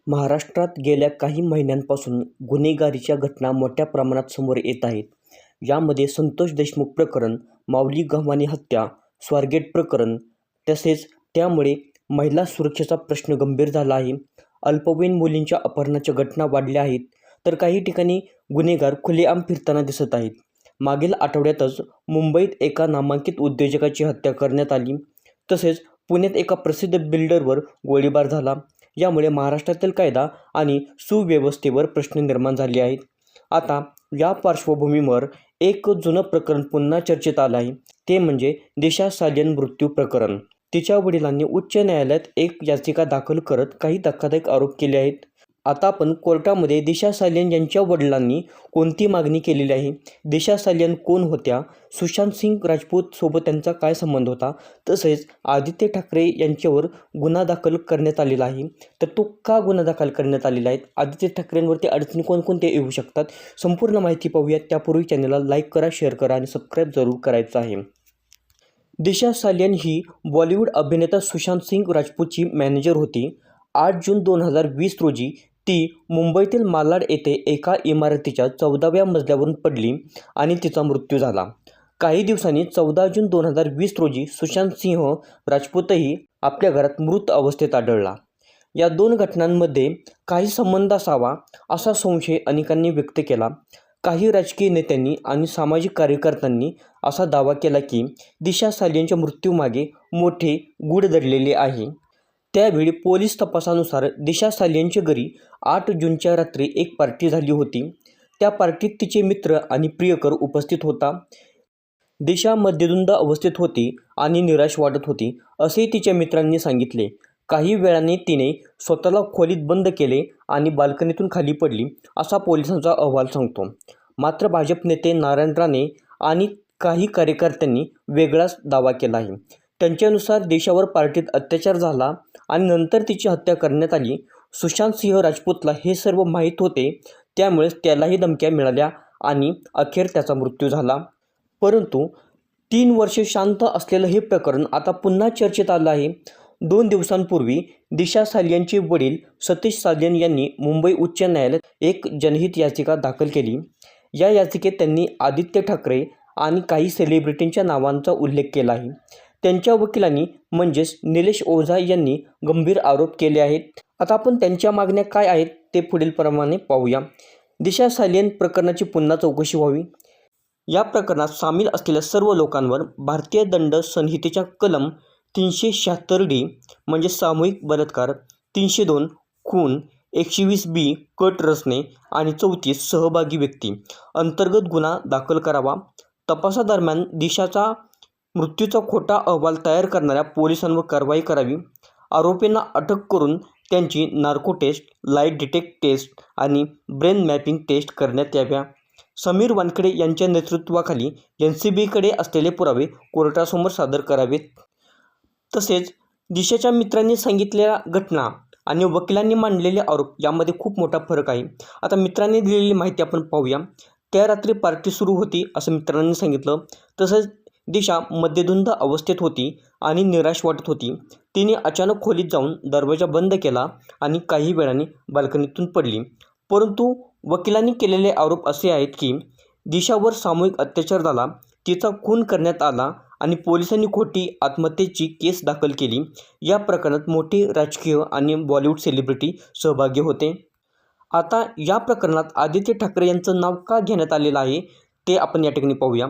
महाराष्ट्रात गेल्या काही महिन्यांपासून गुन्हेगारीच्या घटना मोठ्या प्रमाणात समोर येत आहेत. यामध्ये संतोष देशमुख प्रकरण, माऊली गव्हाणे हत्या, स्वारगेट प्रकरण तसेच त्यामुळे महिला सुरक्षेचा प्रश्न गंभीर झाला आहे. अल्पवयीन मुलींच्या अपहरणाच्या घटना वाढल्या आहेत, तर काही ठिकाणी गुन्हेगार खुलेआम फिरताना दिसत आहेत. मागील आठवड्यातच मुंबईत एका नामांकित उद्योजकाची हत्या करण्यात आली. तसेच पुण्यात एका प्रसिद्ध बिल्डरवर गोळीबार झाला. यामुळे महाराष्ट्रातील कायदा आणि सुव्यवस्थेवर प्रश्न निर्माण झाले आहेत. आता या पार्श्वभूमीवर एक जुनं प्रकरण पुन्हा चर्चेत आलं आहे. ते म्हणजे दिशा सालियन मृत्यू प्रकरण. तिच्या वडिलांनी उच्च न्यायालयात एक याचिका दाखल करत काही धक्कादायक आरोप केले आहेत. आता आपण कोर्टामध्ये दिशा सालियन यांच्या वडिलांनी कोणती मागणी केलेली आहे, दिशा सालियन कोण होत्या, सुशांत सिंग राजपूत सोबत त्यांचा काय संबंध होता, तसेच आदित्य ठाकरे यांच्यावर गुन्हा दाखल करण्यात आलेला आहे, तर तो का गुन्हा दाखल करण्यात आलेला आहे, आदित्य ठाकरेंवरती अडचणी कोणकोणत्या येऊ शकतात, संपूर्ण माहिती पाहूया. त्यापूर्वी चॅनलला लाईक करा, शेअर करा आणि सबस्क्राईब जरूर करायचं आहे. दिशा सालियन ही बॉलिवूड अभिनेता सुशांत सिंग राजपूतची मॅनेजर होती. 8 जून 2020 रोजी ती मुंबईतील मालाड येथे एका इमारतीच्या 14व्या मजल्यावरून पडली आणि तिचा मृत्यू झाला. काही दिवसांनी 14 जून 2020 रोजी सुशांत सिंह राजपूतही आपल्या घरात मृत अवस्थेत आढळला. या दोन घटनांमध्ये काही संबंध असावा असा संशय अनेकांनी व्यक्त केला. काही राजकीय नेत्यांनी आणि सामाजिक कार्यकर्त्यांनी असा दावा केला की दिशा सालियनच्या मृत्यूमागे मोठे गूढ दडलेले आहे. त्यावेळी पोलीस तपासानुसार दिशा सालियनच्या घरी 8 जूनच्या रात्री एक पार्टी झाली होती. त्या पार्टीत तिचे मित्र आणि प्रियकर उपस्थित होता. दिशा मद्यधुंद अवस्थेत होती आणि निराश वाटत होती असे तिच्या मित्रांनी सांगितले. काही वेळाने तिने स्वतःला खोलीत बंद केले आणि बाल्कनीतून खाली पडली असा पोलिसांचा अहवाल सांगतो. मात्र भाजप नेते नारायण राणे आणि काही कार्यकर्त्यांनी वेगळाच दावा केला आहे. त्यांच्यानुसार दिशावर पार्टीत अत्याचार झाला आणि नंतर तिची हत्या करण्यात आली. सुशांत सिंह राजपूतला हे सर्व माहीत होते, त्यामुळेच त्यालाही धमक्या मिळाल्या आणि अखेर त्याचा मृत्यू झाला. परंतु 3 वर्षे शांत असलेलं हे प्रकरण आता पुन्हा चर्चेत आलं आहे. 2 दिवसांपूर्वी दिशा सालियनचे वडील सतीश सालियन यांनी मुंबई उच्च न्यायालयात एक जनहित याचिका दाखल केली. या याचिकेत त्यांनी आदित्य ठाकरे आणि काही सेलिब्रिटींच्या नावांचा उल्लेख केला आहे. त्यांच्या वकिलांनी म्हणजेच निलेश ओझा यांनी गंभीर आरोप केले आहेत. आता आपण त्यांच्या मागण्या काय आहेत ते पुढीलप्रमाणे पाहूया. दिशा सालियन प्रकरणाची पुन्हा चौकशी व्हावी. या प्रकरणात सामील असलेल्या सर्व लोकांवर भारतीय दंड संहितेच्या कलम 376D म्हणजे सामूहिक बलात्कार, 302 खून, 120B कट रचणे आणि 34 सहभागी व्यक्ती अंतर्गत गुन्हा दाखल करावा. तपासादरम्यान दिशाचा मृत्यूचा खोटा अहवाल तयार करणाऱ्या पोलिसांवर कारवाई करावी. आरोपींना अटक करून त्यांची narco test, light detect test आणि ब्रेन मॅपिंग टेस्ट करण्यात याव्या. समीर वानखेडे यांच्या नेतृत्वाखाली NCBकडे असलेले पुरावे कोर्टासमोर सादर करावेत. तसेच दिशाच्या मित्रांनी सांगितलेल्या घटना आणि वकिलांनी मांडलेले आरोप यामध्ये खूप मोठा फरक आहे. आता मित्रांनी दिलेली माहिती आपण पाहूया. त्या रात्री पार्टी सुरू होती असं मित्रांनी सांगितलं. तसंच दिशा मद्यधुंद अवस्थेत होती आणि निराश वाटत होती. तिने अचानक खोलीत जाऊन दरवाजा बंद केला आणि काही वेळाने बाल्कनीतून पडली. परंतु वकिलांनी केलेले आरोप असे आहेत की दिशावर सामूहिक अत्याचार झाला, तिचा खून करण्यात आला आणि पोलिसांनी खोटी आत्महत्येची केस दाखल केली. या प्रकरणात मोठे राजकीय आणि बॉलिवूड सेलिब्रिटी सहभागी होते. आता या प्रकरणात आदित्य ठाकरे यांचं नाव का घेण्यात आलेलं आहे ते आपण या ठिकाणी पाहूया.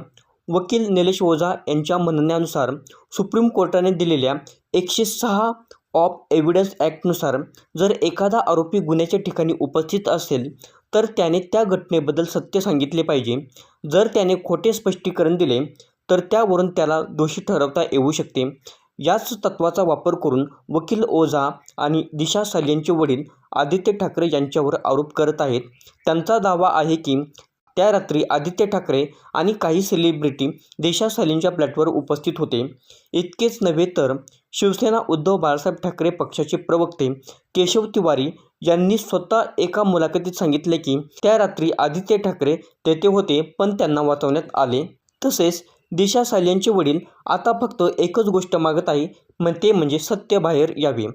वकील निलेश ओझा यांच्या म्हणण्यानुसार सुप्रीम कोर्टाने दिलेल्या 106 ऑफ एव्हिडन्स ॲक्टनुसार जर एखादा आरोपी गुन्ह्याच्या ठिकाणी उपस्थित असेल तर त्याने त्या घटनेबद्दल सत्य सांगितले पाहिजे. जर त्याने खोटे स्पष्टीकरण दिले तर त्यावरून त्याला दोषी ठरवता येऊ शकते. याच तत्त्वाचा वापर करून वकील ओझा आणि दिशा सालियनचे वडील आदित्य ठाकरे यांच्यावर आरोप करत आहेत. त्यांचा दावा आहे की त्या रात्री आदित्य ठाकरे आणि काही सेलिब्रिटी दिशा सालियनच्या फ्लॅटवर उपस्थित होते. इतकेच नव्हे तर शिवसेना उद्धव बाळासाहेब ठाकरे पक्षाचे प्रवक्ते केशव तिवारी यांनी स्वतः एका मुलाखतीत सांगितले की त्या रात्री आदित्य ठाकरे तेथे होते पण त्यांना वाचवण्यात आले. तसेच दिशा सालियनचे वडील आता फक्त एकच गोष्ट मागत आहे, ते म्हणजे सत्य बाहेर यावे.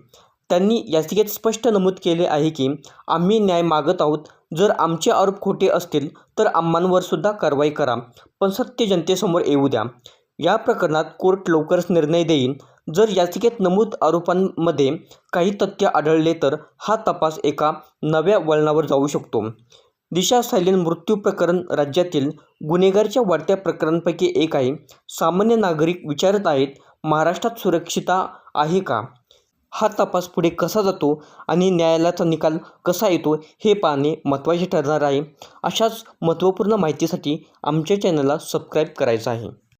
त्यांनी याचिकेत स्पष्ट नमूद केले आहे की आम्ही न्याय मागत आहोत. जर आमचे आरोप खोटे असतील तर आम्हांवर सुद्धा कारवाई करा, पण सत्य जनतेसमोर येऊ द्या. या प्रकरणात कोर्ट लवकरच निर्णय देईल. जर याचिकेत नमूद आरोपांमध्ये काही तथ्य आढळले तर हा तपास एका नव्या वळणावर जाऊ शकतो. दिशा सायलेन मृत्यू प्रकरण राज्यातील गुन्हेगारीच्या वाढत्या प्रकरणांपैकी एक आहे. सामान्य नागरिक विचारत आहेत, महाराष्ट्रात सुरक्षितता आहे का? हा तपास पुढे कसा जातो आणि न्यायालयाचा निकाल कसा येतो हे पाहणे महत्त्वाचे ठरणार आहे. अशाच महत्त्वपूर्ण माहितीसाठी आमच्या चॅनलला सबस्क्राईब करायचं आहे.